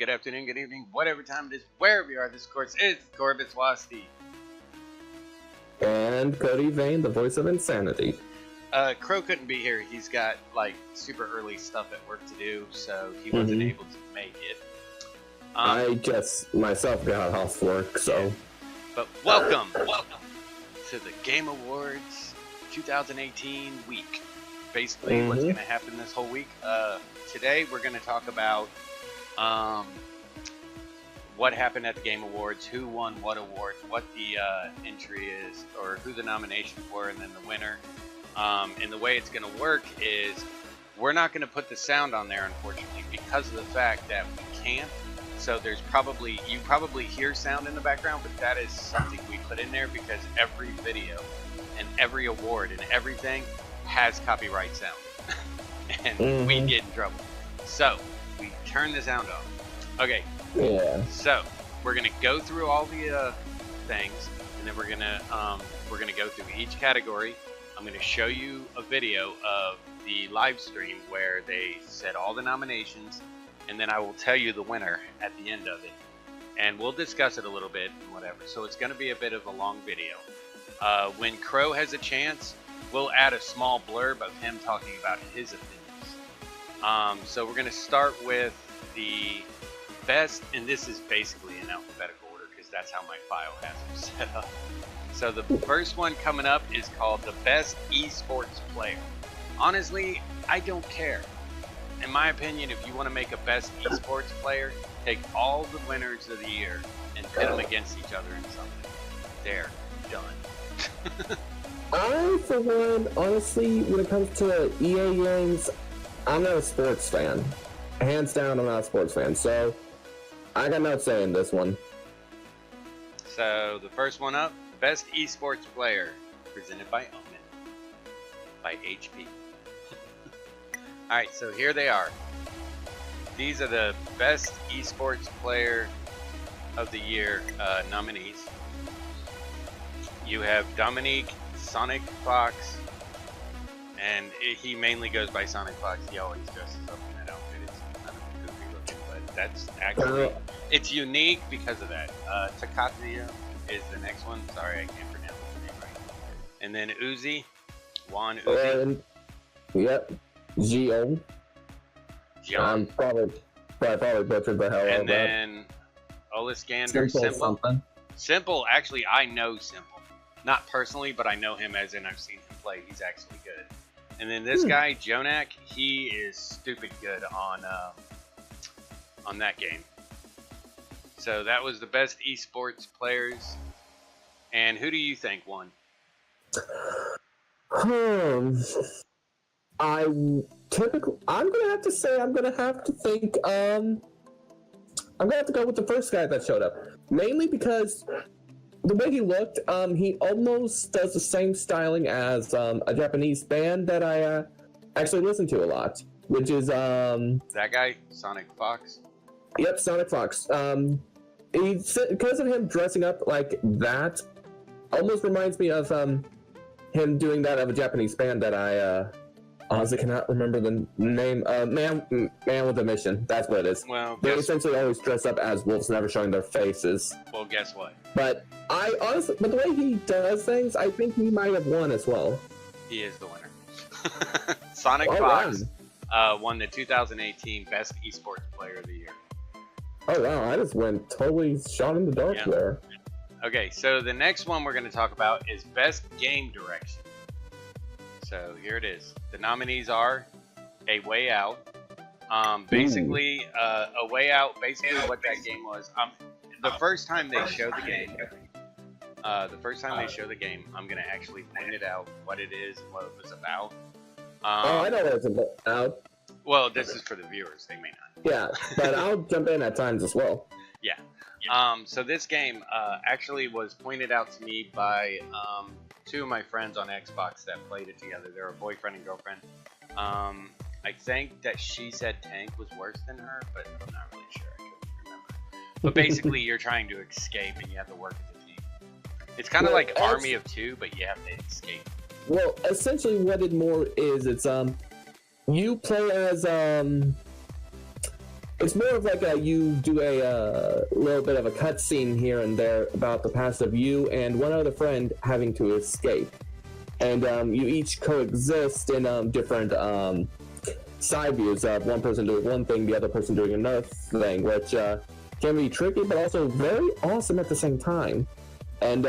good afternoon, good evening, whatever time it is, wherever you are. This, of course, is Corbett Wayasti. And Cody Vane, the voice of insanity. Crow couldn't be here. He's got, like, super early stuff at work to do, so he wasn't able to make it. I just myself got off work, so. But welcome to the Game Awards 2018 week. Basically, what's going to happen this whole week. Today, we're going to talk about what happened at the Game Awards, who won what awards, what the entry is, or who the nominations were, and then the winner. And the way it's going to work is we're not going to put the sound on there, unfortunately, because of the fact that we can't. So there's you probably hear sound in the background, but that is something we put in there because every video and every award and everything has copyright sound. And we get in trouble. So we turn the sound off. Okay. Yeah. So we're gonna go through all the things, and then we're gonna go through each category. I'm gonna show you a video of the live stream where they said all the nominations, and then I will tell you the winner at the end of it, and we'll discuss it a little bit and whatever. So it's gonna be a bit of a long video. When Crow has a chance, we'll add a small blurb of him talking about his opinions. So we're gonna start with the best, and this is basically in alphabetical order because that's how my file has them set up. So the first one coming up is called the best esports player. Honestly, I don't care. In my opinion, if you want to make a best esports player, take all the winners of the year and pit them against each other in something. They're done. I, for one, honestly, when it comes to EA games, I'm not a sports fan. Hands down, I'm not a sports fan. So I got no say in this one. So the first one up, best esports player, presented by Omen, by HP. Alright, so here they are. These are the best esports player of the year nominees. You have Dominique Sonic Fox, and he mainly goes by Sonic Fox. He always dresses up in that outfit. It's kind of goofy looking, but that's actually, it's unique because of that. Takatsuya is the next one. Sorry, I can't pronounce his name right. And then Uzi, Juan Uzi. Yep. Gio. I'm probably butchered the hell out of that. And then Oliskander, Simple. Simple, actually, I know Simple. Not personally, but I know him as in I've seen him play. He's actually good. And then this guy, Jonak, he is stupid good on that game. So that was the best esports players. And who do you think won? I'm gonna have to say I'm gonna have to think I'm gonna have to go with the first guy that showed up. Mainly because the way he looked, he almost does the same styling as a Japanese band that I actually listen to a lot, which is that guy, Sonic Fox. Yep, Sonic Fox. Because of him dressing up like that, almost reminds me of him doing that of a Japanese band that I honestly cannot remember the name. Man with a Mission. That's what it is. Well, they essentially always dress up as wolves, never showing their faces. Well, guess what? But but the way he does things, I think he might have won as well. He is the winner. Sonic Fox won the 2018 Best Esports Player of the Year. Oh wow, I just went totally shot in the dark there. Okay, so the next one we're going to talk about is Best Game Direction. So here it is. The nominees are A Way Out. Basically, A Way Out, basically what that game was. The first time they showed the game, I'm going to actually point it out what it is and what it was about. I know what it's about. Well, this is for the viewers. They may not. Yeah, but I'll jump in at times as well. Yeah. So this game actually was pointed out to me by two of my friends on Xbox that played it together. They were a boyfriend and girlfriend. I think that she said Tank was worse than her, but I'm not really sure. I couldn't remember. But basically, you're trying to escape and you have to work as a team. It's kind of like Army of Two, but you have to escape. Well, essentially what it more is, it's you play as it's more of like you do a little bit of a cutscene here and there about the past of you and one other friend having to escape, and you each coexist in different side views of one person doing one thing, the other person doing another thing, which can be tricky but also very awesome at the same time. And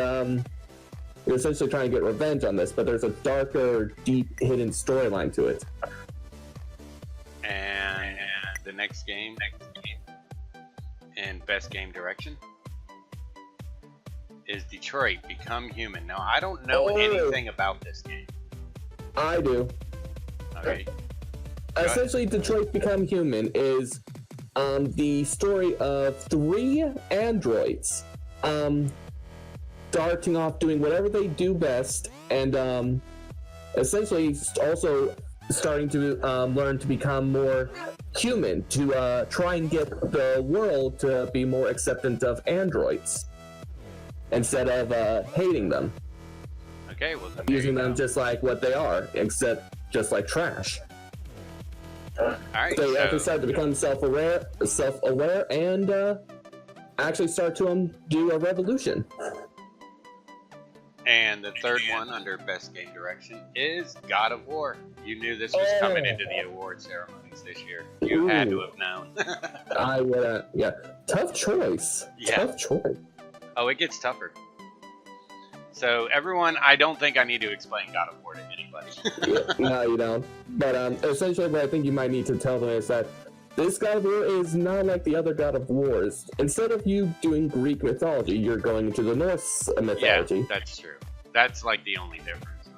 you're essentially trying to get revenge on this, but there's a darker, deep, hidden storyline to it. And the next game in Best Game Direction is Detroit Become Human. Now, I don't know anything about this game. I do. Okay. Essentially, Detroit Become Human is the story of 3 androids starting off doing whatever they do best, and essentially also starting to learn to become more human, to try and get the world to be more acceptant of androids instead of hating them. Okay, well, then using them just like what they are, except just like trash. Alright, so they start to become self-aware, and actually start to do a revolution. And the third one under Best Game Direction is God of War. You knew this was coming into the award ceremonies this year. You had to have known. I would, yeah. Tough choice. Yeah. Tough choice. Oh, it gets tougher. So everyone, I don't think I need to explain God of War to anybody. No, you don't. But essentially what I think you might need to tell them is that this God of War is not like the other God of Wars. Instead of you doing Greek mythology, you're going into the Norse mythology. Yeah, that's true. That's like the only difference.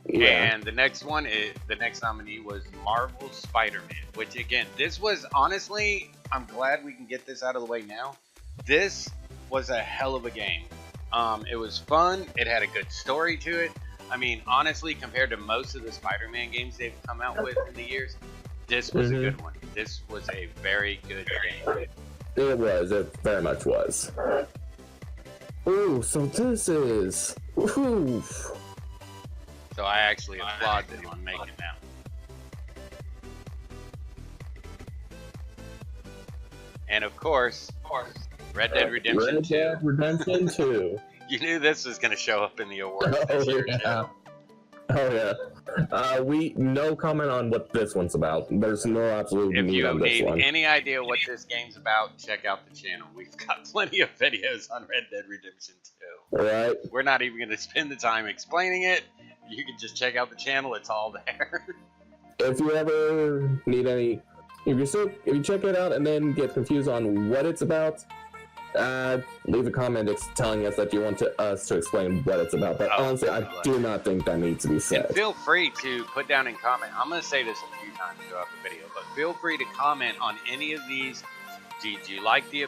Yeah. And the next one is the next nominee was Marvel's Spider-Man, which again, this was honestly, I'm glad we can get this out of the way now. This was a hell of a game. It was fun. It had a good story to it. I mean, honestly, compared to most of the Spider-Man games they've come out with in the years, this was a good one. This was a very good game. It was. It very much was. Ooh, so this is... Ooh. So I actually applaud them on making that. And of course, Red Dead Redemption 2. Red Dead Redemption 2. You knew this was going to show up in the awards this year, too. Oh yeah. We no comment on what this one's about. There's no absolute need on this one. If you need any idea what this game's about, check out the channel. We've got plenty of videos on Red Dead Redemption 2. Right. We're not even going to spend the time explaining it. You can just check out the channel. It's all there. If you ever need any, if you check it out and then get confused on what it's about, leave a comment telling us that you want us to explain what it's about. But honestly, I do not think that needs to be said. And feel free to put down in comment. I'm going to say this a few times throughout the video, but feel free to comment on any of these. Did you like the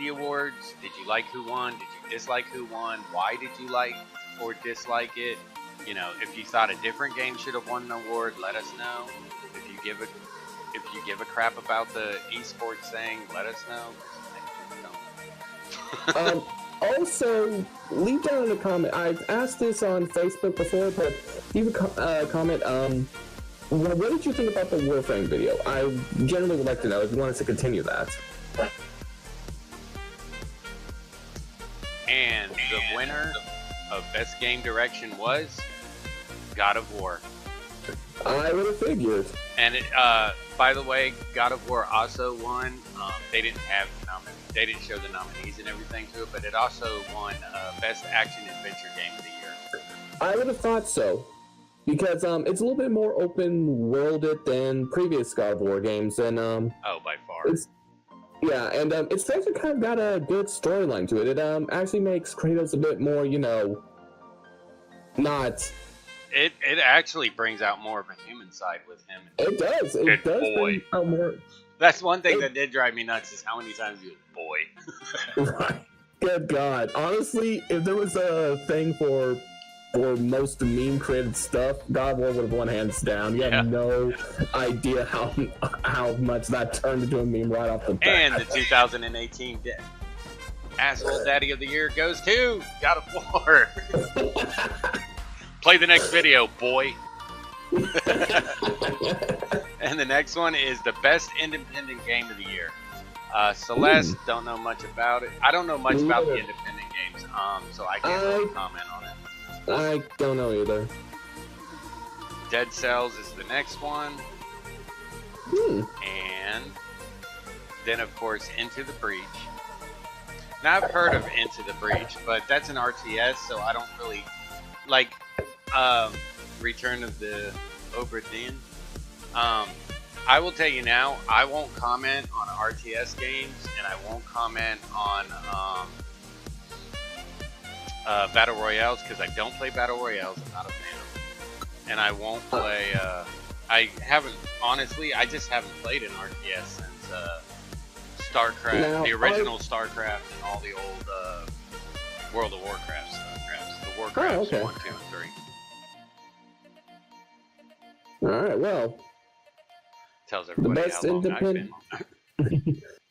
awards? Did you like who won? Did you dislike who won? Why did you like or dislike it? You know, if you thought a different game should have won an award, let us know. If you give a crap about the esports thing, let us know. Also, leave down in a comment. I've asked this on Facebook before, but leave a comment. What did you think about the Warframe video? I generally would like to know if you want us to continue that. And the winner of Best Game Direction was God of War. I would have figured. And by the way, God of War also won. They didn't show the nominees and everything to it, but it also won Best Action Adventure Game of the Year. I would have thought so, because it's a little bit more open-worlded than previous God of War games, and oh, by far. Yeah, and it's actually kind of got a good storyline to it. It actually makes Kratos a bit more, not. It actually brings out more of a human side with him. It does. It does bring out more. That's one thing that did drive me nuts is how many times he was boy. Right. Good God. Honestly, if there was a thing for most meme-created stuff, God of War would have won hands down. You have no idea how much that turned into a meme right off the bat. And the 2018 Asshole Daddy of the Year goes to God of War. Play the next video, boy. And the next one is the best independent game of the year. Celeste, don't know much about it. I don't know much about the independent games, so I can't really comment on it. I don't know either. Dead Cells is the next one. And then, of course, Into the Breach. Now, I've heard of Into the Breach, but that's an RTS, so I don't really like Return of the Obra Dinn. I will tell you now, I won't comment on RTS games, and I won't comment on Battle Royales, because I don't play Battle Royales. I'm not a fan of them. And I won't play, I just haven't played an RTS since StarCraft, the original StarCraft, and all the old World of Warcraft StarCrafts. The Warcrafts 1, 2, and 3. Alright, well. Tells everybody how long I've been.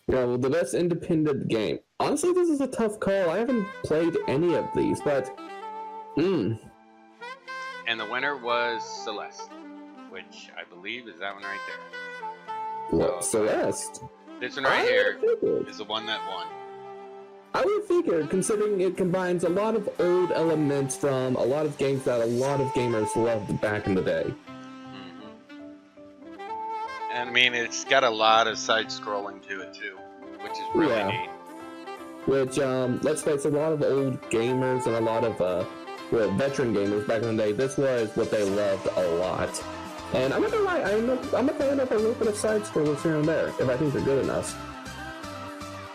Yeah, well, the best independent game. Honestly, this is a tough call. I haven't played any of these, but... And the winner was Celeste, which I believe is that one right there. What, Celeste? This one right here is the one that won. I would figure, considering it combines a lot of old elements from a lot of games that a lot of gamers loved back in the day. And I mean, it's got a lot of side-scrolling to it too, which is really neat. Which, let's face it, a lot of old gamers and a lot of veteran gamers back in the day, this was what they loved a lot. And I'm not gonna lie, I'm a fan of a little bit of side-scrollers here and there, if I think they're good enough.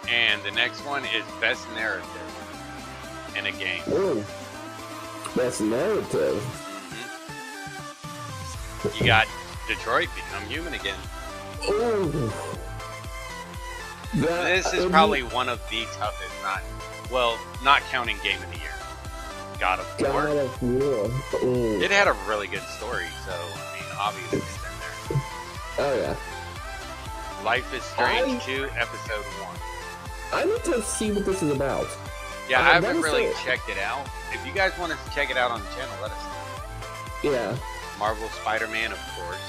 And the next one is Best Narrative in a game. Ooh. Best Narrative. You got Detroit Become Human again. Ooh. This is probably one of the toughest, not counting Game of the Year. God of War. God of War. Ooh. It had a really good story, so, I mean, obviously it's in there. Oh, yeah. Life is Strange 2, Episode 1. I need to see what this is about. Yeah, I haven't really checked it out. If you guys want to check it out on the channel, let us know. Yeah. Marvel Spider-Man, of course.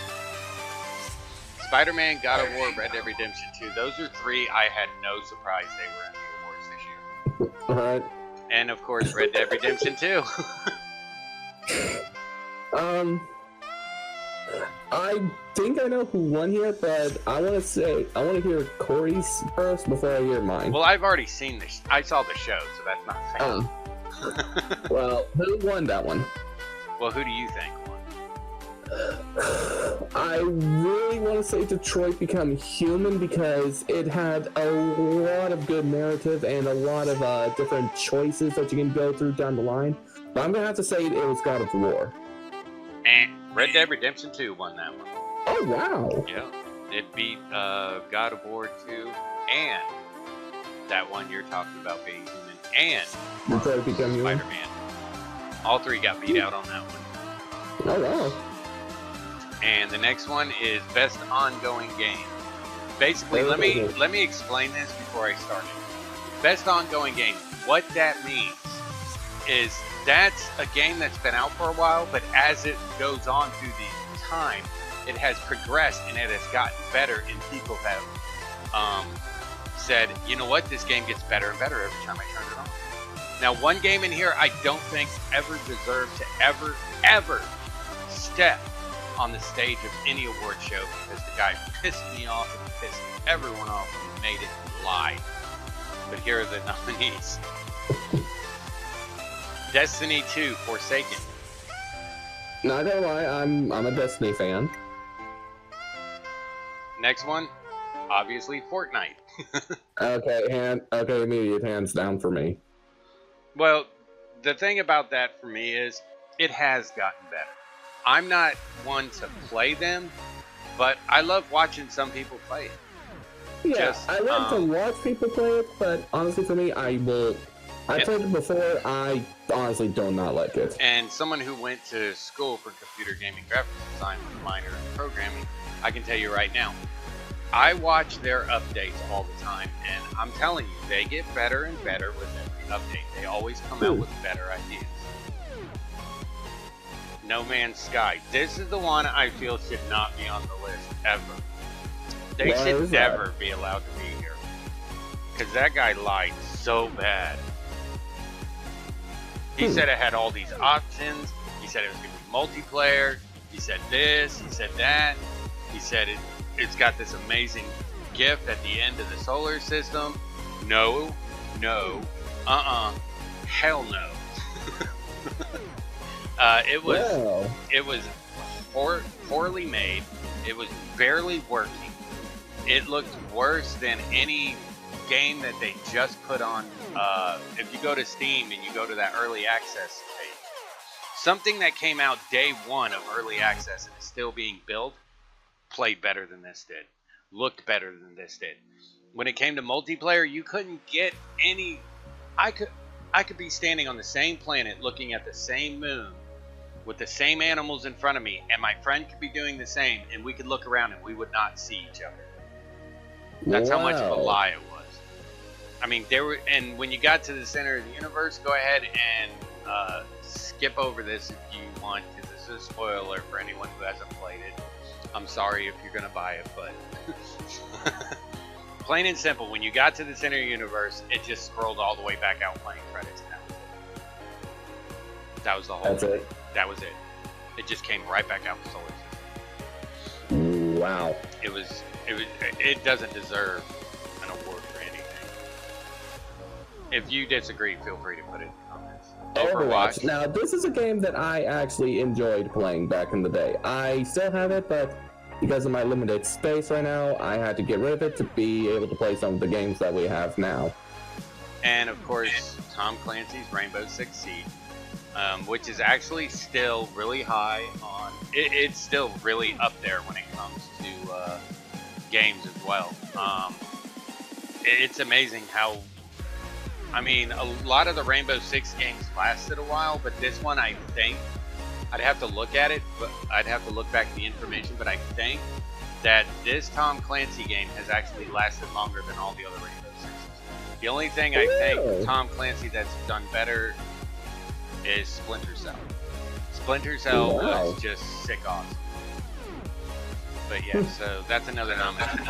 Spider-Man, God of War, Red Dead Redemption 2. Those are three I had no surprise they were in the awards this year. Alright. And, of course, Red Dead Redemption 2. I think I know who won here, but I want to hear Corey's first before I hear mine. Well, I've already seen this. I saw the show, so that's not fair. Well, who won that one? Well, who do you think won? I really want to say Detroit Become Human because it had a lot of good narrative and a lot of different choices that you can go through down the line. But I'm going to have to say it was God of War. And Red Dead Redemption 2 won that one. Oh, wow. Yeah. It beat God of War 2 and that one you're talking about being human and Detroit Become Human. Spider-Man. All three got beat out on that one. Oh, wow. And the next one is Best Ongoing Game. Basically, let me explain this before I start it. Best Ongoing Game. What that means is that's a game that's been out for a while, but as it goes on through the time, it has progressed and it has gotten better, and people have said, you know what, this game gets better and better every time I turn it on. Now, one game in here I don't think ever deserved to ever step on the stage of any award show because the guy pissed me off and pissed everyone off and made it live. But here are the nominees. Destiny 2 Forsaken. Not gonna lie, I'm a Destiny fan. Next one, obviously Fortnite. Okay, immediate hands down for me. Well, the thing about that for me is it has gotten better. I'm not one to play them, but I love watching some people play it. Yeah, I love to watch people play it, but honestly for me, I played it before, I honestly do not like it. And someone who went to school for computer gaming graphics design with a minor in programming, I can tell you right now, I watch their updates all the time, and I'm telling you, they get better and better with every update. They always come out with better ideas. No Man's Sky. This is the one I feel should not be on the list. ever. They should never be allowed to be here. Because that guy lied so bad. He said it had all these options. He said it was going to be multiplayer. He said this. He said that. He said it's got this amazing gift at the end of the solar system. No. Hell no. It was poorly made. It was barely working. It looked worse than any game that they just put on. If you go to Steam and you go to that early access page, something that came out day one of early access and is still being built played better than this did, looked better than this did. When it came to multiplayer, you couldn't get any. I could be standing on the same planet looking at the same moon with the same animals in front of me, and my friend could be doing the same, and we could look around and we would not see each other. That's how much of a lie it was. I mean, and when you got to the center of the universe, go ahead and skip over this if you want, because this is a spoiler for anyone who hasn't played it. I'm sorry if you're gonna buy it, but plain and simple, when you got to the center of the universe, it just scrolled all the way back out playing credits. That was the whole thing. That was it. It just came right back out the solar system. Wow. It doesn't deserve an award for anything. If you disagree, feel free to put it in the comments. Overwatch. Now, this is a game that I actually enjoyed playing back in the day. I still have it, but because of my limited space right now, I had to get rid of it to be able to play some of the games that we have now. And of course, Tom Clancy's Rainbow Six Siege, which is actually still really high on. It's still really up there when it comes to games as well. It's amazing how. I mean, a lot of the Rainbow Six games lasted a while, but this one, I think, I'd have to look at it, but I'd have to look back at the information, but I think that this Tom Clancy game has actually lasted longer than all the other Rainbow Sixes. The only thing I think Tom Clancy that's done better is Splinter Cell. Splinter Cell was just sick awesome. But yeah, so that's another nomination.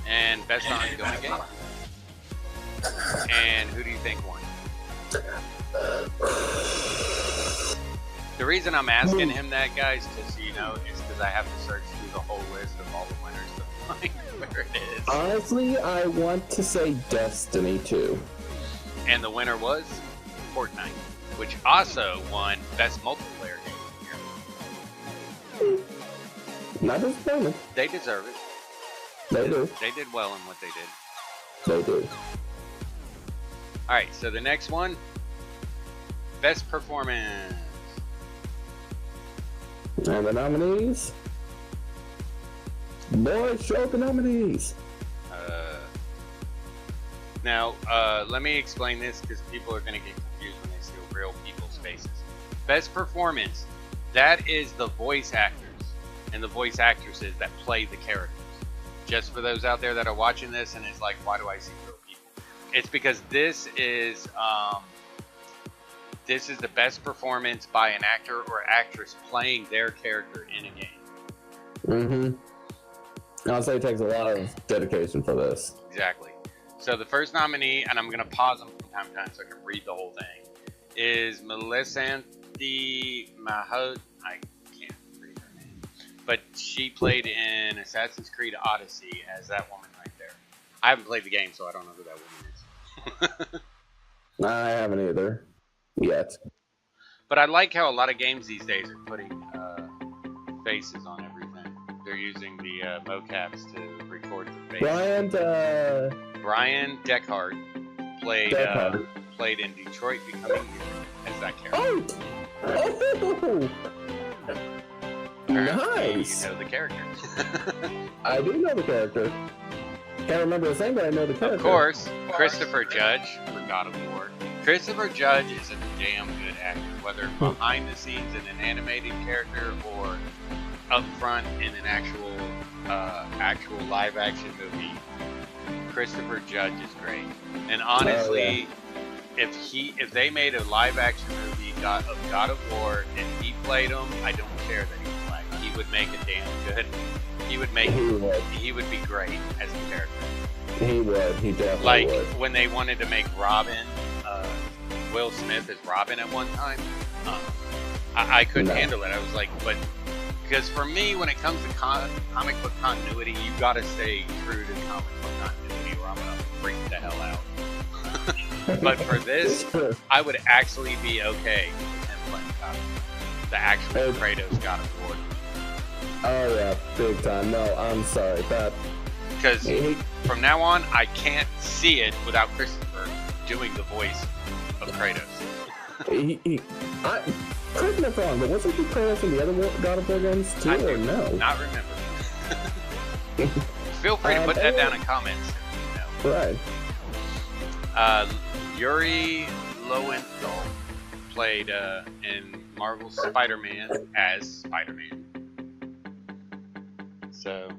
And best ongoing game. And who do you think won? The reason I'm asking him that, guys, just so you know, is because I have to search through the whole list of all the winners to find where it is. Honestly, I want to say Destiny 2. And the winner was Fortnite, which also won Best Multiplayer Game of the Year. Not disappointed. They deserve it. They do. They did well in what they did. They do. Alright, so the next one, Best Performance. And the nominees? Boys, show the nominees. Now, let me explain this because people are going to get confused when they see real people's faces. Best Performance, that is the voice actors and the voice actresses that play the characters. Just for those out there that are watching this and it's like, why do I see real people? It's because this is the best performance by an actor or actress playing their character in a game. I'll say it takes a lot of dedication for this. Exactly. So the first nominee, and I'm going to pause them from time to time so I can read the whole thing, is Melissanthi Mahot. I can't read her name. But she played in Assassin's Creed Odyssey as that woman right there. I haven't played the game, so I don't know who that woman is. I haven't either. Yet. But I like how a lot of games these days are putting faces on everything. They're using the mocaps to record the faces. Brian Deckard played in Detroit Becoming Human as that character. Oh! Nice! You know the character. I do know the character. Can't remember his name, but I know the character. Of course, Christopher Judge for God of War. Christopher Judge is a damn good actor, whether behind the scenes in an animated character or up front in an actual live action movie. Christopher Judge is great, and honestly, if they made a live action movie of God of War and he played him, I don't care that he was black. He would make a damn good. He would make. He would be great as a character. He would. He definitely like, would. Like when they wanted to make Robin, Will Smith as Robin at one time. I couldn't handle it. I was like, but because for me, when it comes to comic book continuity, you gotta stay true to comic book continuity, or I'm gonna freak the hell out. But for this, I would actually be okay with him playing the actual Kratos God of War. Oh yeah, big time. No, I'm sorry, that. Because from now on, I can't see it without Christopher doing the voice of Kratos. Correct me if I'm wrong, but wasn't he Kratos in the other God of War games too, or no? Not remember. Feel free to put that down in comments. Right. Yuri Lowenthal played in Marvel's Spider-Man as Spider-Man. So,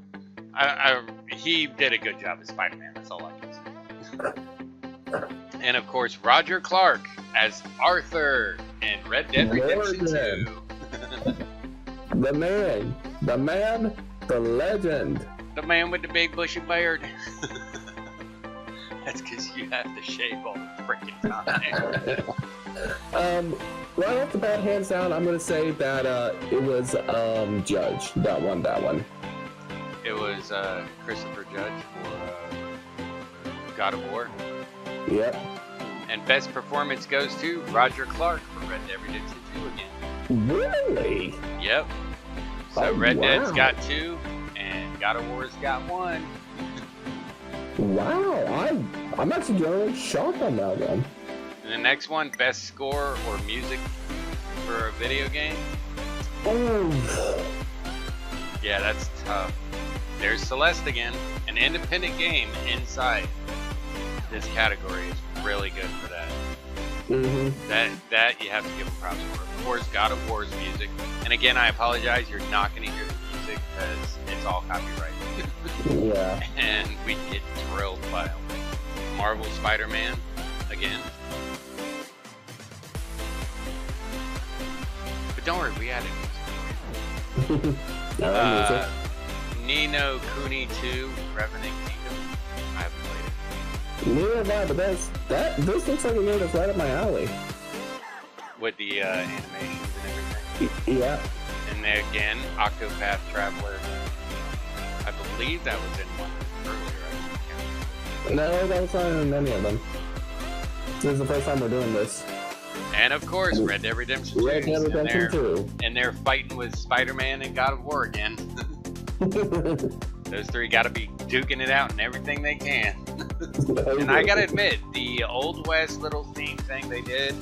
he did a good job as Spider-Man. That's all I can say. And of course, Roger Clark as Arthur in Red Dead Redemption 2. The man, the legend. The man with the big bushy beard. That's because you have to shave all the freaking time. Right off the bat, hands down, I'm gonna say that it was Judge that won that one. It was Christopher Judge for God of War. Yep. And best performance goes to Roger Clark for Red Dead Redemption 2 again. Really? Yep. So Red Dead's got 2, and God of War's got 1. Wow, I'm actually generally shocked on that one. And the next one, best score or music for a video game. Oh. Yeah, that's tough. There's Celeste again, an independent game inside this category is really good for that. That you have to give them props for. Of course, God of War's music. And again, I apologize, you're not going to hear the music because it's all copyrighted. Yeah. And we get drilled by them. Marvel Spider-Man again. But don't worry, we added music. Nino Kuni 2, Revenant Kingdom. I haven't played it. Neither have I, but this looks like a game that's right up my alley. With the animations and everything. Yeah. And then again, Octopath Traveler. I believe that was in one earlier. No, that was not in any of them. This is the first time we're doing this. And of course, Red Dead Redemption 2. Red Dead Redemption 2. And they're fighting with Spider-Man and God of War again. Those three gotta be duking it out and everything they can. And I gotta admit, the Old West little theme thing they did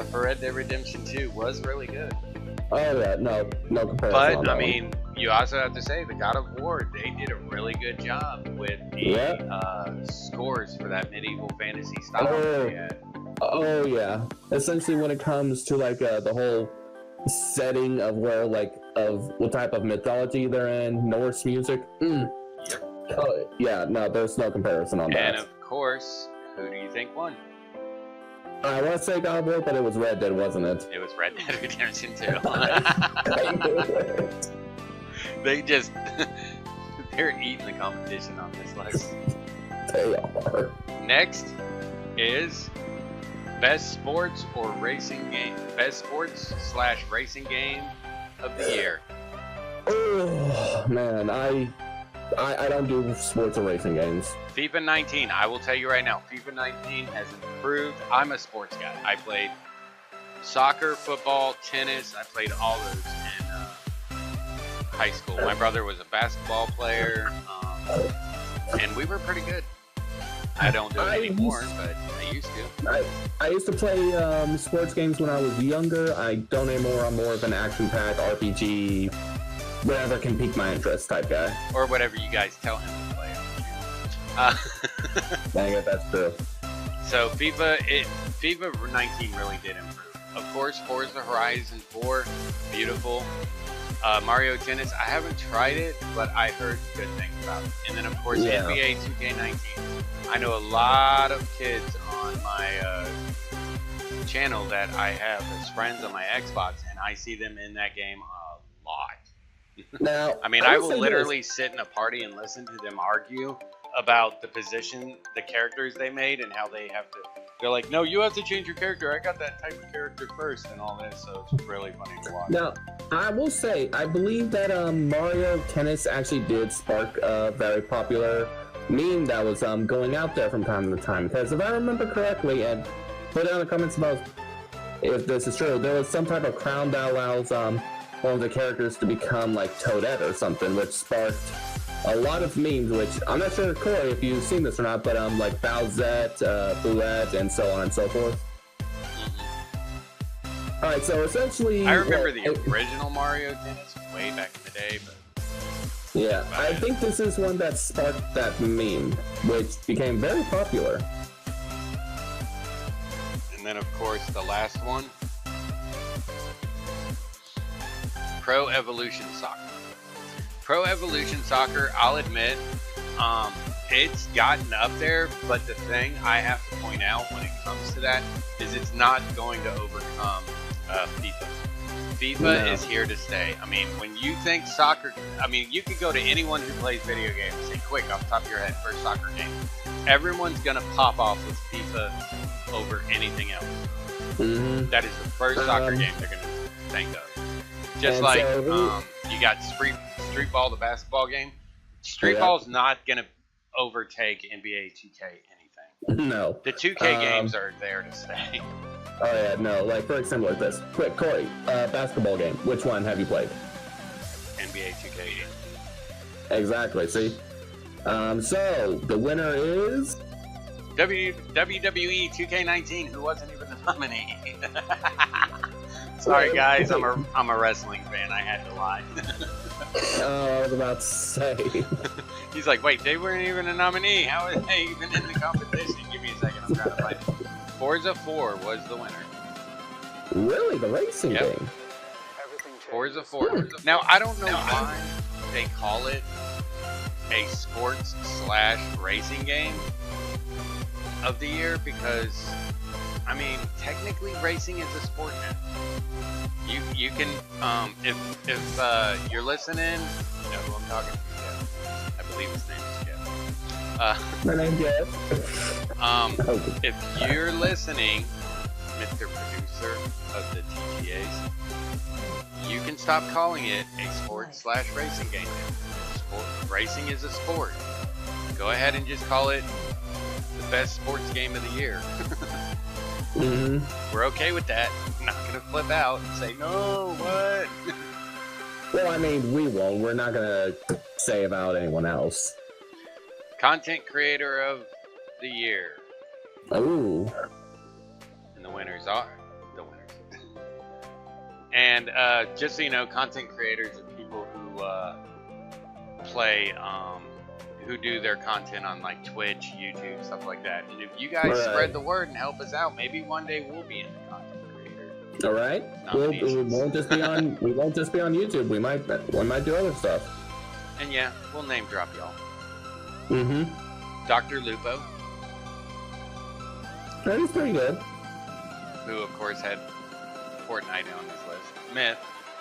for Red Dead Redemption 2 was really good. Oh yeah, no comparison. But I mean, you also have to say the God of War, they did a really good job with the scores for that medieval fantasy style they had. Oh yeah, essentially when it comes to like the whole setting of where of what type of mythology they're in, Norse music. Yep. Oh yeah, no, there's no comparison on that. And of course, who do you think won? I want to say God of War, but it was Red Dead, wasn't it? It was Red Dead Redemption 2. They're eating the competition on this list. They are. Next is best sports or racing game. Best sports / racing game of the year. Oh man, I don't do sports or racing games. FIFA 19, I will tell you right now, FIFA 19 has improved. I'm a sports guy. I played soccer, football, tennis. I played all those in high school. My brother was a basketball player, and we were pretty good. I don't do it anymore, but I used to. I used to play sports games when I was younger. I don't anymore. I'm more of an action-packed RPG, whatever can pique my interest type guy. Or whatever you guys tell him to play. Dang it, that's true. So FIFA 19 really did improve. Of course, Forza Horizon 4, beautiful. Mario Tennis, I haven't tried it, but I heard good things about it. And then of course NBA 2K19. I know a lot of kids on my channel that I have as friends on my Xbox, and I see them in that game a lot. Now, I mean, I will literally sit in a party and listen to them argue about the position, the characters they made, and how they have to. They're like, no, you have to change your character. I got that type of character first, and all this. So it's really funny to watch. Now, I will say, I believe that Mario Tennis actually did spark a very popular meme that was going out there from time to time. Because if I remember correctly, and put down in the comments about if this is true, there was some type of crown that allows one of the characters to become like Toadette or something, which sparked a lot of memes, which I'm not sure, Corey, if you've seen this or not, but like Bowsette, Bulla, and so on and so forth. Alright, so essentially... I remember the original Mario Tennis way back in the day, but... Yeah, I think this is one that sparked that meme, which became very popular. And then, of course, the last one. Pro Evolution Soccer. Pro Evolution Soccer, I'll admit, it's gotten up there, but the thing I have to point out when it comes to that is it's not going to overcome FIFA. FIFA is here to stay. I mean, when you think soccer, I mean, you could go to anyone who plays video games and say, quick, off the top of your head, first soccer game. Everyone's going to pop off with FIFA over anything else. Mm-hmm. That is the first soccer game they're going to think of. Just like you got Street Ball, the basketball game. Street Ball's not going to overtake NBA 2K anything. No. The 2K games are there to stay. Oh yeah, no, like for example like this. Quick, Corey, basketball game. Which one have you played? NBA 2K. Exactly, see? So, the winner is... WWE 2K19, who wasn't even the nominee. Sorry guys, I'm a wrestling fan. I had to lie. Oh, I was about to say. He's like, wait, they weren't even a nominee. How are they even in the competition? Give me a second, I'm trying to find it. Forza 4 was the winner. Really? The racing game? Forza 4. Now, I don't know why they call it a sports/racing game of the year, because I mean, technically racing is a sport now. You can if you're listening, you know who I'm talking to, Jeff. I believe his name is Jeff. My name's Jeff. If you're listening, Mr. Producer of the TTAs, you can stop calling it a sport/racing game. Racing is a sport. Go ahead and just call it the best sports game of the year. Mm-hmm. We're okay with that. I'm not gonna flip out and say no. What? Well, I mean, we won't. We're not gonna say about anyone else. Content creator of the year. Ooh. And the winners are the winners. And just so you know, content creators are people who play, who do their content on like Twitch, YouTube, stuff like that. And if you guys spread the word and help us out, maybe one day we'll be in the content creator. All right. We won't just be on. We won't just be on YouTube. We might do other stuff. And yeah, we'll name drop y'all. Mm-hmm. Dr. Lupo. That is pretty good. Who of course had Fortnite on this list. Myth,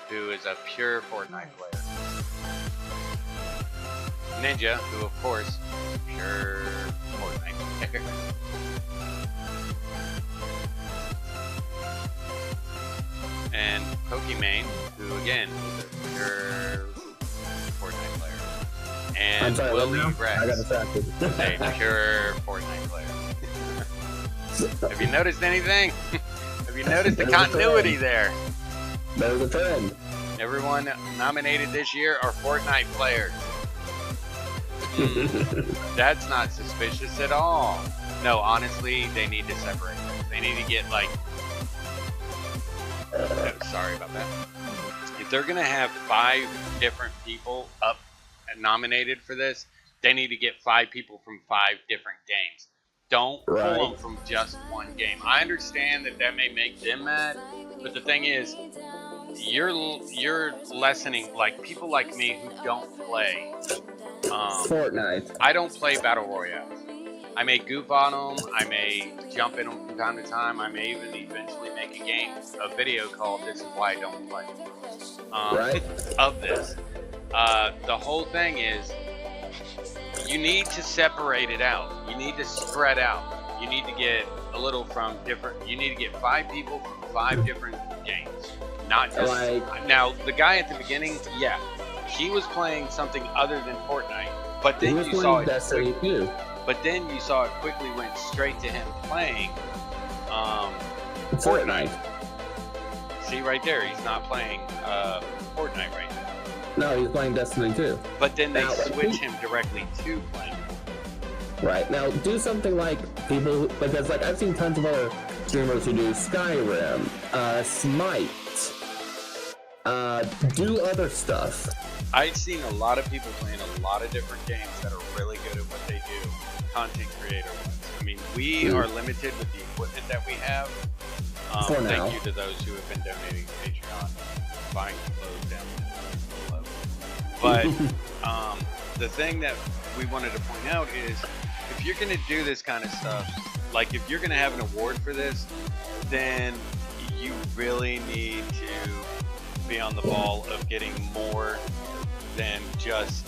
who is a pure Fortnite player. Ninja, who of course, pure Fortnite player. And Pokimane, who again is a pure Fortnite player. And Willie Rex, I got distracted. a pure Fortnite player. Have you noticed anything? Have you noticed the continuity there? There's a trend. Everyone nominated this year are Fortnite players. That's not suspicious at all. No, honestly, they need to separate them. They need to get like... Oh, sorry about that. If they're going to have 5 different people up and nominated for this, they need to get 5 people from 5 different games. Don't pull them from just one game. I understand that may make them mad, but the thing is, you're lessening like people like me who don't play Fortnite. I don't play battle royale. I may goof on them. I may jump in them from time to time. I may even eventually make a video called "This Is Why I Don't Play" of this. the whole thing is you need to separate it out. You need to spread out. You need to get a little from different. You need to get 5 people from 5 different games, not just like, now the guy at the beginning. Yeah, he was playing something other than Fortnite, but then you saw it. Destiny too. But then you saw it quickly went straight to him playing Fortnite. See right there, he's not playing Fortnite right now. No, he's playing Destiny 2. But then they switch him directly to playing. Right. Now, do something like people, because like I've seen tons of other streamers who do Skyrim, Smite, do other stuff. I've seen a lot of people playing a lot of different games that are really good at what they do, content creator ones. I mean, we are limited with the equipment that we have. For now. Thank you to those who have been donating to Patreon, buying clothes down below. But the thing that we wanted to point out is, if you're going to do this kind of stuff, like if you're going to have an award for this, then you really need to be on the ball of getting more than just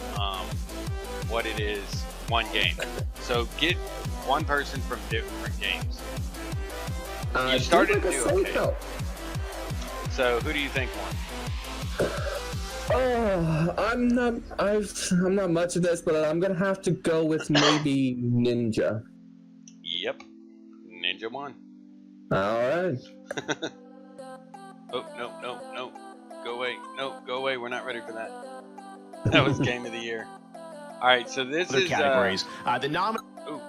what it is, one game. So get one person from different games. You started to do okay. So who do you think won? I'm not much of this, but I'm gonna have to go with maybe Ninja. Yep, Ninja won. All right. Oh no! Go away! No, go away! We're not ready for that. That was Game of the Year. All right, so this is categories. Ooh.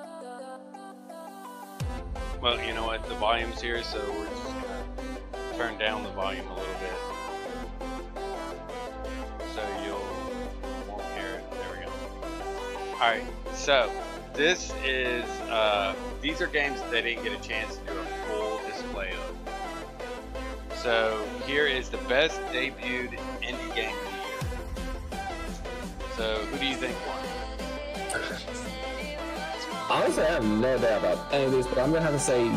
Well, you know what? The volume's here, so we're just gonna turn down the volume a little bit, so you won't hear it. There we go. All right, so this is these are games that they didn't get a chance to do a full display of. So here is the best debuted indie game of the year. So who do you think won? Honestly, I have no doubt about any of these, but I'm gonna have to say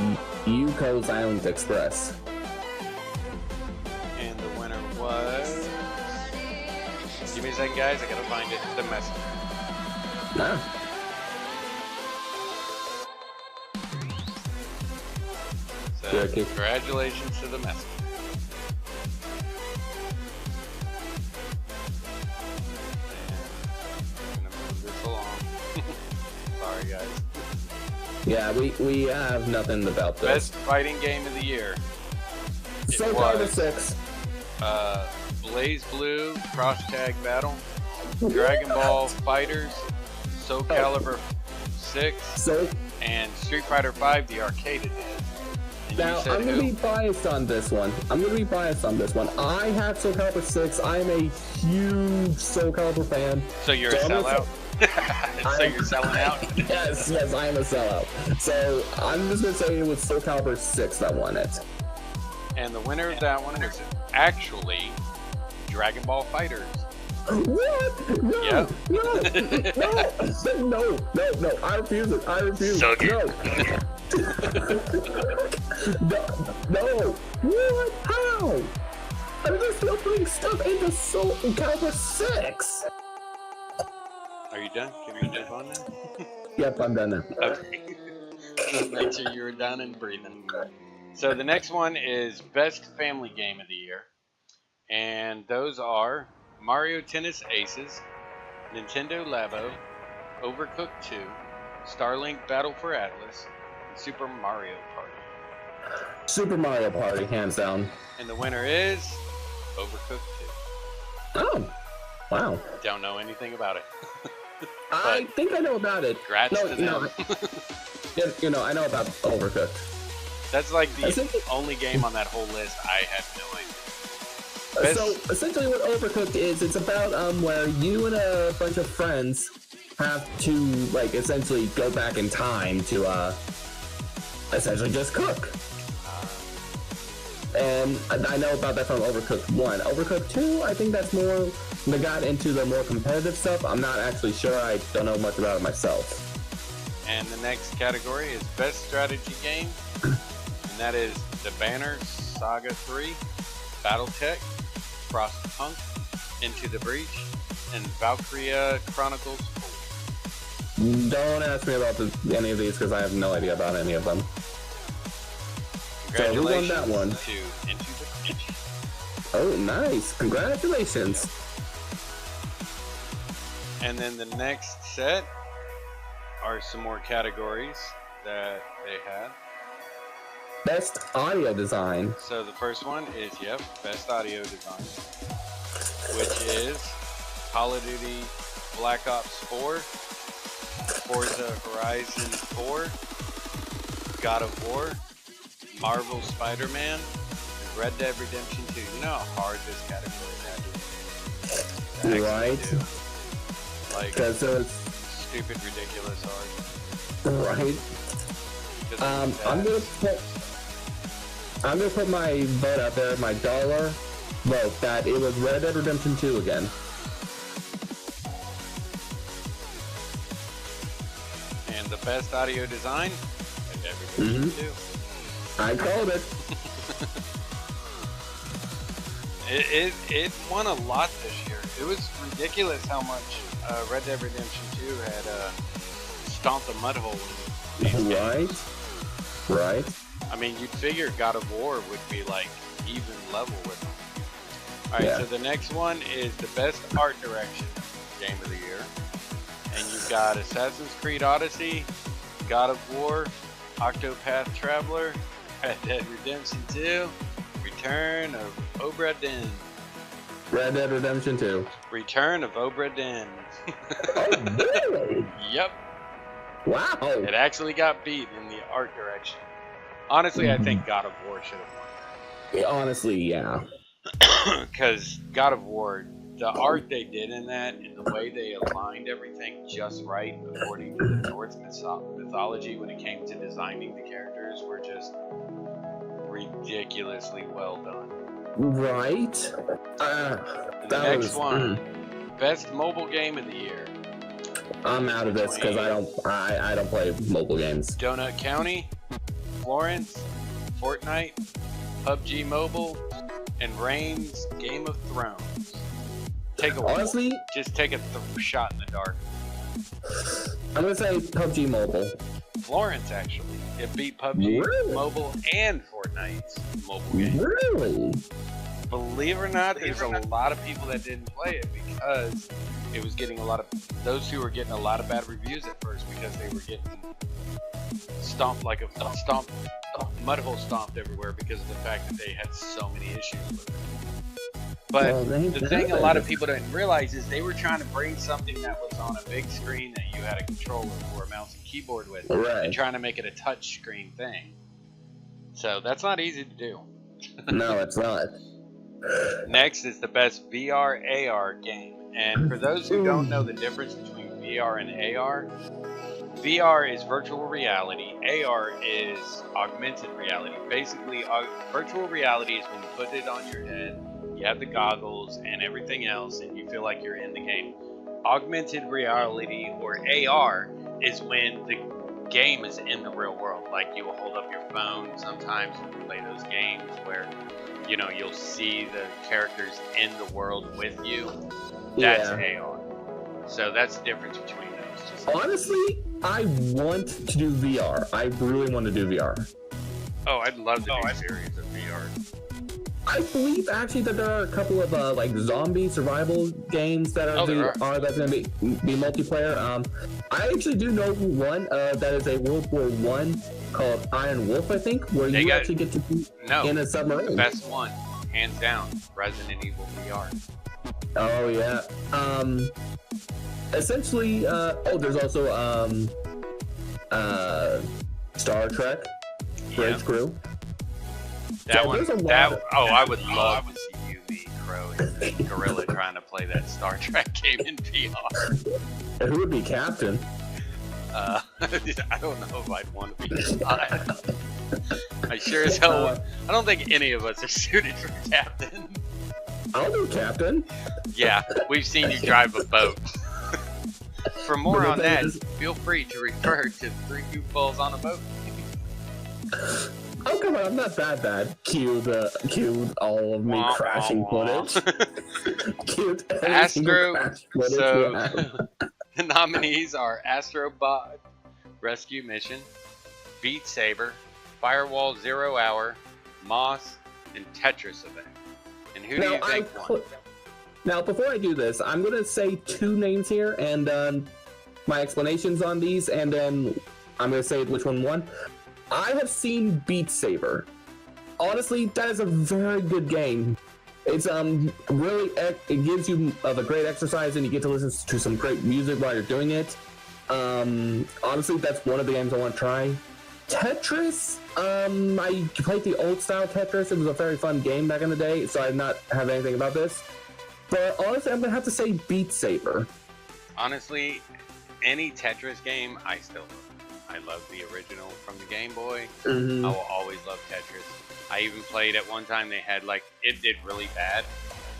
Yuko's Island Express. And the winner was... Give me a second, guys. I gotta find it. The Messenger. Nah. So, congratulations to the Messenger. And I'm gonna move this along. Sorry, guys. Yeah, we have nothing about this. Best fighting game of the year. So far, the 6. Blaze Blue Cross Tag Battle, Dragon Ball Fighters, Soul Calibur 6, and Street Fighter 5, the arcade edition. Now, I'm going to be biased on this one. I have Soul Calibur 6. I am a huge Soul Calibur fan. So you're a sellout? So you're selling out? Yes, I am a sellout. So I'm just going to say it was Soul Calibur 6 that won it. And the winner of that one was actually Dragon Ball Fighters. What? No, yep. No, I refuse it. So No. What? How? I'm just still putting stuff into Soul Calibur 6. Are you done? Can you move on now? Yep, I'm done now. Okay. Just make sure you're done and breathing. So the next one is Best Family Game of the Year. And those are Mario Tennis Aces, Nintendo Labo, Overcooked 2, Starlink Battle for Atlas, and Super Mario Party. Super Mario Party, hands down. And the winner is Overcooked 2. Oh, wow. Don't know anything about it. I think I know about it. Congrats to them. I know about Overcooked. That's like the only game on that whole list I had no idea. So essentially what Overcooked is, it's about where you and a bunch of friends have to like essentially go back in time to essentially just cook. And I know about that from Overcooked 1. Overcooked 2, I think that's more, they got into the more competitive stuff. I'm not actually sure, I don't know much about it myself. And the next category is Best Strategy Game. And that is The Banner Saga 3, Battletech, Frostpunk, Into the Breach, and Valkyria Chronicles 4. Don't ask me about any of these because I have no idea about any of them. So who won that one? To Into the Breach. Oh, nice! Congratulations. And then the next set are some more categories that they had. Best audio design. So the first one is, Best Audio Design, which is Call of Duty Black Ops 4, Forza Horizon 4, God of War, Marvel Spider-Man, and Red Dead Redemption 2. You know how hard this category is. Right. Like, because it's stupid, ridiculous hard. Right. I'm gonna put my vote out there, my dollar vote, that it was Red Dead Redemption 2 again. And the best audio design, Red Dead Redemption 2. I called it. It won a lot this year. It was ridiculous how much Red Dead Redemption 2 had stomped a mud hole in these games. Right. I mean, you'd figure God of War would be like even level with them. Alright, so the next one is the best art direction game of the year. And you've got Assassin's Creed Odyssey, God of War, Octopath Traveler, Red Dead Redemption 2, Return of Obra Dinn. Red Dead Redemption 2. Return of Obra Dinn. Oh, really? Yep. Wow. It actually got beat in the art direction. Honestly, I think God of War should have won. Yeah, honestly, yeah. Because God of War, the art they did in that and the way they aligned everything just right according to the Norse mythology when it came to designing the characters were just ridiculously well done. Right. The next one, best mobile game of the year. I'm out of this because I don't play mobile games. Donut County, Florence, Fortnite, PUBG Mobile, and Reign's Game of Thrones. Honestly, just take a shot in the dark. I'm gonna say PUBG Mobile. Florence actually, it beat PUBG Mobile and Fortnite's mobile game. Really? Believe it or not, there's a lot of people that didn't play it because it was getting those who were getting a lot of bad reviews at first because they were getting stomped like a mud hole stomped everywhere because of the fact that they had so many issues with it. But the thing a lot of people didn't realize is they were trying to bring something that was on a big screen that you had a controller or a mouse and keyboard with, and trying to make it a touch screen thing. So that's not easy to do. No, it's not. Next is the best VR AR game. And for those who don't know the difference between VR and AR, VR is virtual reality, AR is augmented reality. Basically, virtual reality is when you put it on your head, you have the goggles and everything else, and you feel like you're in the game. Augmented reality, or AR, is when the game is in the real world. Like, you will hold up your phone sometimes when you play those games where, you know, you'll see the characters in the world with you. That's AR. So that's the difference between those. Honestly, I want to do VR. I really want to do VR. Oh, I'd love to do a series of VR. I believe actually that there are a couple of like zombie survival games that are that's going to be multiplayer. I actually do know one that is a World War I called Iron Wolf, I think, where you actually get to be in a submarine. The best one, hands down, Resident Evil VR. Oh yeah. Essentially, there's also Star Trek, Bridge Crew. That one. I would love to see you, the Crow, and Gorilla trying to play that Star Trek game in VR. And who would be captain? I don't know if I'd want to be. I sure as hell. I don't think any of us are suited for captain. I'll be captain. Yeah, we've seen you drive a boat. For more on that, feel free to refer to 3 Goofballs on a Boat. Oh come on, I'm not that bad. Cue all of me crashing footage. Cue every single crash footage we have. The nominees are Astro Bot Rescue Mission, Beat Saber, Firewall 0 Hour, Moss, and Tetris Effect. And who do you think won? Now, before I do this, I'm going to say 2 names here and my explanations on these, and then I'm going to say which one won. I have seen Beat Saber. Honestly, that is a very good game. It's really, it gives you a great exercise, and you get to listen to some great music while you're doing it. Honestly, that's one of the games I want to try. Tetris, I played the old style Tetris. It was a very fun game back in the day, so I have not have anything about this. But honestly, I'm gonna have to say Beat Saber. Honestly, any Tetris game, I still love. I love the original from the Game Boy. Mm-hmm. I will always love Tetris. I even played at one time, they had like, it did really bad,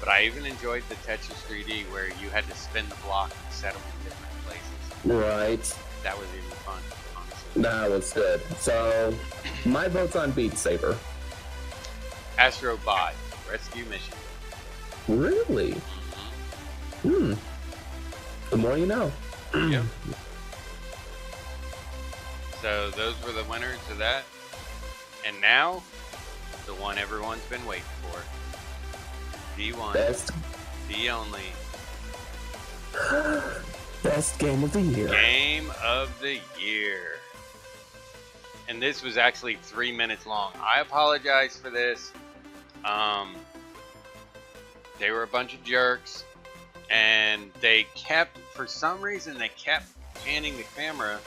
but I even enjoyed the Tetris 3D where you had to spin the block and set them in different places. Right. That was even fun, honestly. That was good. So, my vote's on Beat Saber. Astro Bot Rescue Mission. Really? Mm-hmm. The more you know. Yep. So those were the winners of that. And now, the one everyone's been waiting for. The one. Best. The only. Best game of the year. Game of the year. And this was actually 3 minutes long. I apologize for this. They were a bunch of jerks. And they kept, for some reason, they kept panning the camera.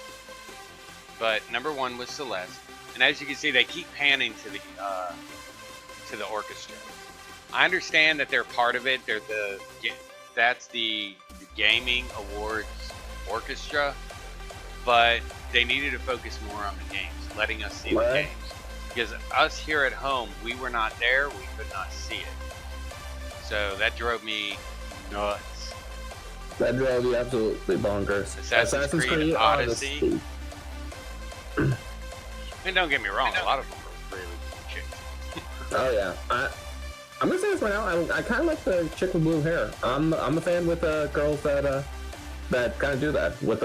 But number one was Celeste, and as you can see, they keep panning to the orchestra. I understand that they're part of it. That's the Gaming Awards orchestra, but they needed to focus more on the games, letting us see the games. Because us here at home, we were not there. We could not see it. So that drove me nuts. That drove you absolutely bonkers. Assassin's Creed Odyssey. And don't get me wrong, a lot of them were really chick. Oh yeah, I'm gonna say this right now. I kind of like the chick with blue hair. I'm a fan with girls that kind of do that with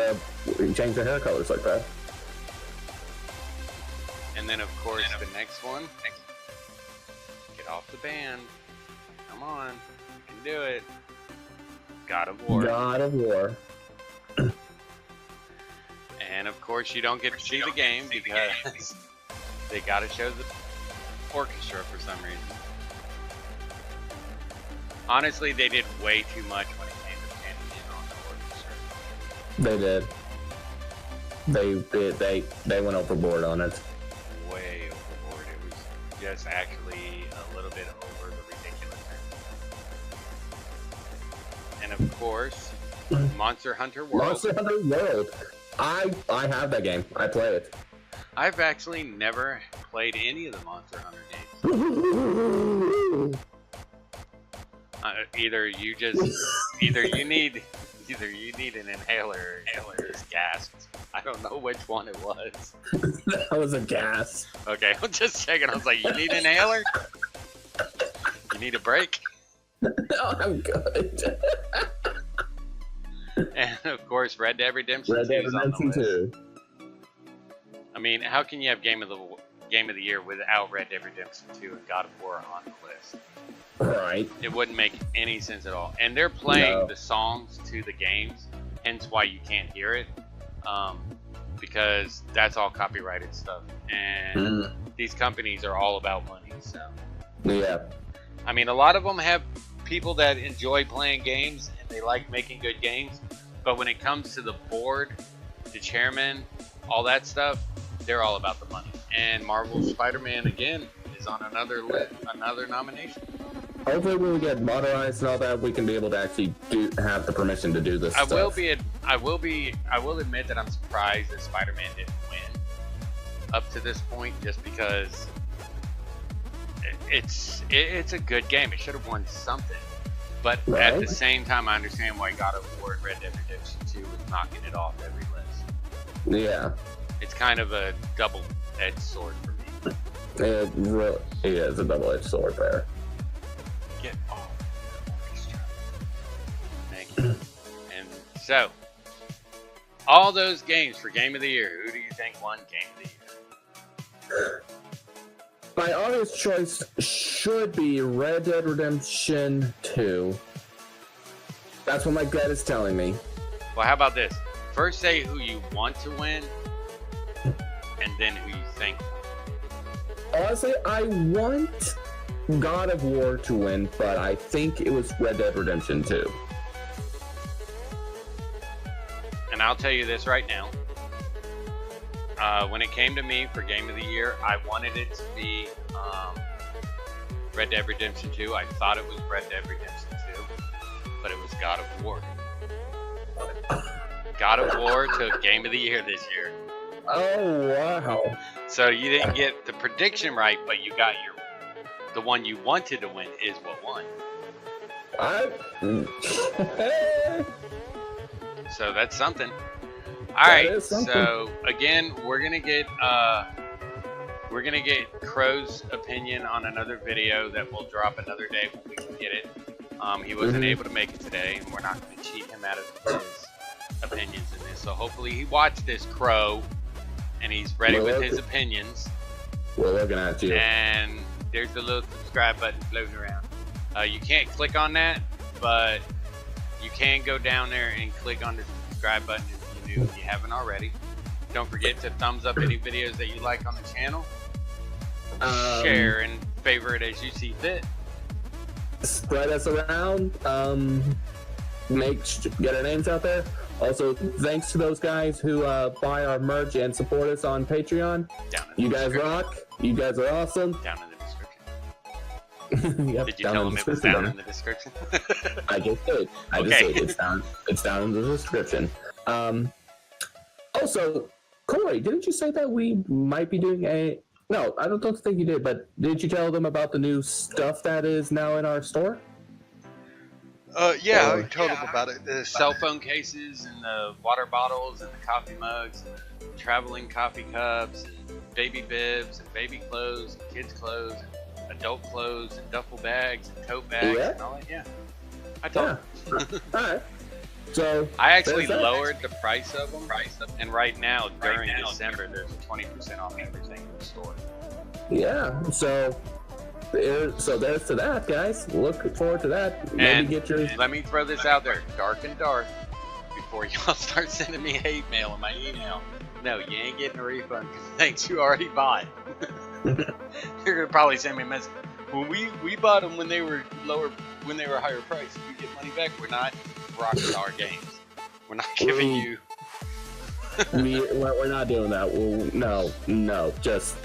change their hair colors like that. And then of course the next one. Get off the band. Come on, you can do it. God of War. God of War. And of course, you don't get to see the game because they got to show the orchestra for some reason. Honestly, they did way too much when it came to panning in on the orchestra. They went overboard on it. Way overboard. It was just actually a little bit over the ridiculous end. And of course, Monster Hunter World. Monster Hunter World. I have that game. I play it. I've actually never played any of the Monster Hunter games. Either you need an inhaler or just gasped. I don't know which one it was. That was a gas. Okay, I'm just checking. I was like, you need an inhaler? You need a break? No, I'm good. And of course, Red Dead Redemption 2 is on the list. I mean, how can you have Game of the Year without Red Dead Redemption 2 and God of War on the list? Right. It wouldn't make any sense at all. And they're playing the songs to the games, hence why you can't hear it, because that's all copyrighted stuff. And these companies are all about money. So yeah. I mean, a lot of them have people that enjoy playing games and they like making good games, but when it comes to the board, the chairman, all that stuff, they're all about the money. And Marvel's Spider-Man again is on another nomination. Hopefully, when we get modernized and all that, we can be able to actually have the permission to do this. I will admit that I'm surprised that Spider-Man didn't win up to this point, just because it's a good game. It should have won something. But at the same time, I understand why God of War and Red Dead Redemption 2 was knocking it off every list. Yeah. It's kind of a double-edged sword for me. He is a double-edged sword there. Get off the orchestra. Thank you. And so, all those games for Game of the Year, who do you think won Game of the Year? My obvious choice should be Red Dead Redemption 2. That's what my gut is telling me. Well, how about this? First say who you want to win, and then who you think. Honestly, I want God of War to win, but I think it was Red Dead Redemption 2. And I'll tell you this right now. When it came to me for Game of the Year, I wanted it to be Red Dead Redemption 2. I thought it was Red Dead Redemption 2, but it was God of War. God of War took Game of the Year this year. Oh, wow. So you didn't get the prediction right, but you got the one you wanted to win is what won. So that's something. All right. So again, we're gonna get Crow's opinion on another video that we'll drop another day when we can get it. He wasn't able to make it today, and we're not going to cheat him out of his opinions in this. So hopefully he watched this, Crow, and he's ready with his opinions. We're looking at you. And there's a little subscribe button floating around. You can't click on that, but you can go down there and click on the subscribe button if you haven't already. Don't forget to thumbs up any videos that you like on the channel. Share and favorite as you see fit. Spread us around. Get our names out there. Also, thanks to those guys who buy our merch and support us on Patreon. You guys rock. You guys are awesome. Down in the description. Yep, did you tell them it was down in the description? I just did. I just did. It's down in the description. Also, Corey, didn't you say that we might be doing a... No, I don't think you did, but did you tell them about the new stuff that is now in our store? Yeah, I told them about it. The cell phone cases and the water bottles and the coffee mugs and the traveling coffee cups and baby bibs and baby clothes and kids clothes and adult clothes and duffel bags and tote bags and all that. Yeah, I told them. All right. So I actually lowered the price of them, and right now during December there's 20% off everything in the store. Yeah, so there's to that, guys. Look forward to that. Maybe get your. Let me throw this out there, dark and dark, before y'all start sending me hate mail in my email. No, you ain't getting a refund because things you already bought. You're gonna probably send me a message. Well, we bought them when they were lower, when they were higher price. You get money back. We're not Rockstar Games. We're not giving you. We're not doing that. No. Just.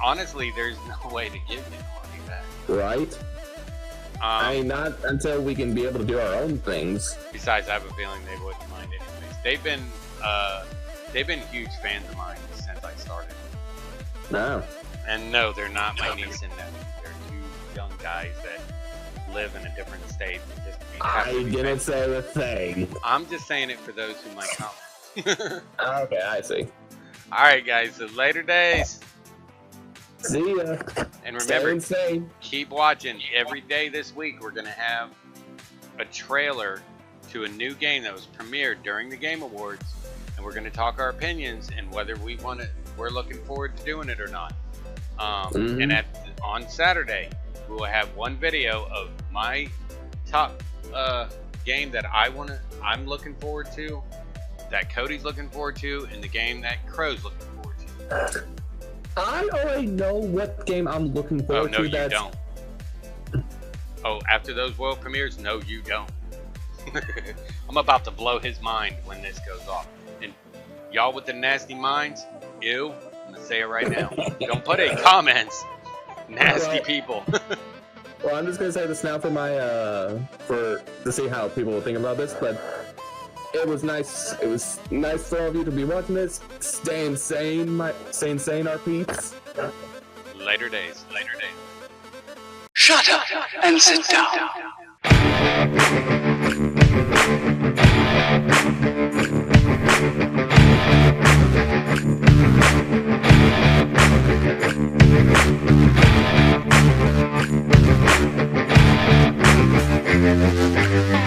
Honestly, there's no way to give you money back. Right. Not until we can be able to do our own things. Besides, I have a feeling they wouldn't mind anyways. They've been huge fans of mine since I started. No. And no, they're not my niece and nephew. They're two young guys that live in a different state. I didn't say a thing. I'm just saying it for those who might comment. Okay, I see. All right, guys. So later days. See ya. And remember, keep watching. Every day this week, we're going to have a trailer to a new game that was premiered during the Game Awards. And we're going to talk our opinions and whether we want it. We're looking forward to doing it or not. And on Saturday, we will have one video of my top game that I'm looking forward to, that Cody's looking forward to, and the game that Crow's looking forward to. I already know what game I'm looking forward to. Oh, no, you don't. Oh, after those world premieres? No, you don't. I'm about to blow his mind when this goes off. And y'all with the nasty minds, ew, I'm going to say it right now. Don't put it in comments. Nasty people. Well, I'm just going to say this now for my, to see how people will think about this, but it was nice. It was nice for all of you to be watching this. Stay insane, our peeps. Later days. Shut up and sit down. Bye.